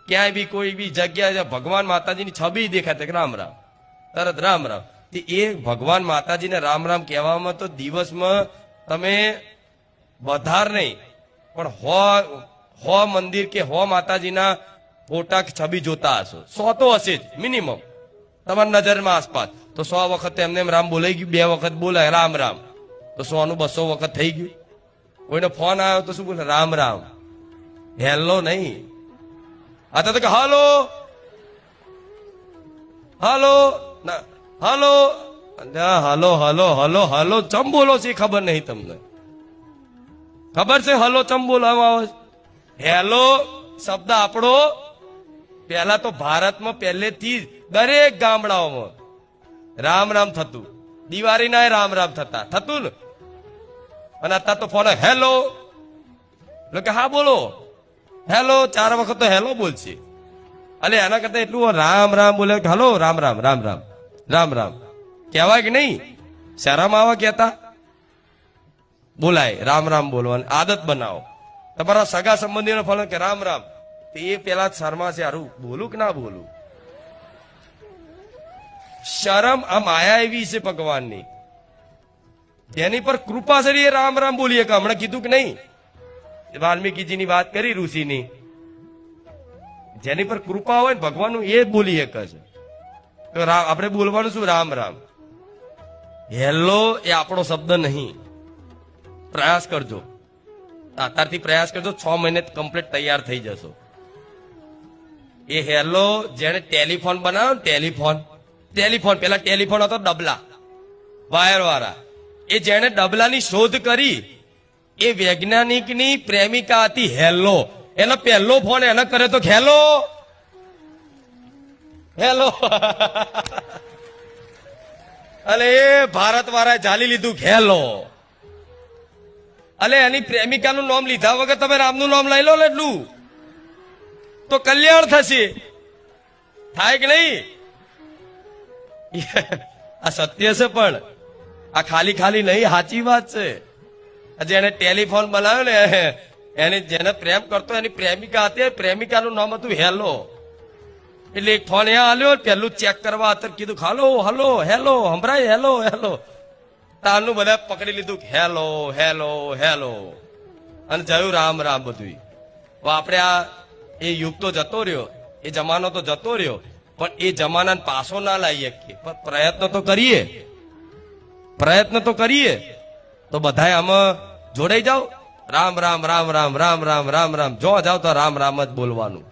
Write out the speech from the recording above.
ક્યાંય બી કોઈ બી જગ્યાએ ભગવાન માતાજીની છબી દેખાય રામ રામ, તરત રામ રામ. એ ભગવાન માતાજીને રામ રામ કહેવામાં તો દિવસમાં તમે વધાર નહીં પણ હો મંદિર કે હો માતાજીના ફોટા છબી જોતા હશો. 100 તો હશે જ મિનિમમ તમારી નજરમાં આસપાસ. તો 100 વખત એમને એમ રામ બોલાઈ ગયું, 2 વખત બોલાય રામ રામ, તો 100 નું 200 વખત થઈ ગયું. કોઈનો ફોન આવ્યો તો શું બોલે? રામ રામ. હેલો નહીં, આ તો કે હાલો હાલો ના હાલો હાલો હાલો હાલો હાલો ચમ બોલો છે ખબર નહીં તમને? ખબર છે હલો ચમ બોલાવવા આવે? હેલો શબ્દ આપણો પહેલા તો ભારતમાં પહેલેથી દરેક ગામડાઓમાં રામ રામ થતું, દિવાળીના રામ રામ થતું ને. અને અત્યારે તો ફોન હેલો એટલે કે હા બોલો હેલો, 4 વખત તો હેલો બોલશે. અલે એના કરતા એટલું રામ રામ બોલે કે હલો રામ રામ રામ રામ રામ રામ કહેવાય કે નહીં? શરમ આવા કહેતા? બોલાય રામ રામ બોલવાની આદત બનાવો. તમારા સગા સંબંધીનો ફોન કે રામ રામ, એ પેલા શર્મા છે, હારું બોલું કે ના બોલું? શરમ આ માયા એવી છે ભગવાનની, જેની પર કૃપા છે એ રામ રામ બોલીએ. કે હમણાં કીધું કે નહીં, વાલ્મીકીજીની વાત કરી ઋષિની, જેની પર કૃપા હોય ને ભગવાનનું એ બોલી એક છે. તો આપણે બોલવાનું શું? રામ રામ. હેલો એ આપણો શબ્દ નહીં. પ્રયાસ કરજો, અત્યારથી પ્રયાસ કરજો, 6 મહિને કમ્પ્લીટ તૈયાર થઈ જશો. એ હેલો જેને ટેલિફોન બનાવ્યો ટેલિફોન પેલા ટેલિફોન હતો ડબલા વાયર વાળા, એ જેને ડબલાની શોધ કરી એ વૈજ્ઞાનિકની પ્રેમિકા હતી હેલો. એનો પહેલો ફોન એને કરે તો હેલો હેલો અલે એ ભારત વાળાએ ઝાલી લીધું હેલો. અલે એની પ્રેમિકાનું નામ લીધા વગર તમે રામનું નામ લઈ લો એટલું તો કલ્યાણ થશે. થાય કે નહીં? આ સત્ય છે, પણ આ ખાલી ખાલી નહીં, સાચી વાત છે. જેને ટેલિફોન બનાવ્યો ને એને જેને પ્રેમ કરતો એની પ્રેમિકા હતી, પ્રેમિકાનું નામ હતું હેલો. એટલે એક ફોન એ આલ્યો, પેલું ચેક કરવા અત્યારે કીધું હાલો હલો હેલો સંભળાય હેલો હેલો, તારનું બધા પકડી લીધું હેલો હેલો હેલો, અને જયું રામ રામ બધું. આપણે આ એ યુગ તો જતો રહ્યો, એ જમાનો તો જતો રહ્યો, પણ એ જમાનાને પાછો ના લાવી શકીએ. પણ પ્રયત્ન તો કરીએ તો બધાય આમાં જોડાઈ જાઓ. રામ રામ રામ રામ રામ રામ રામ રામ જો જાવ તો રામ રામ જ બોલવાનું.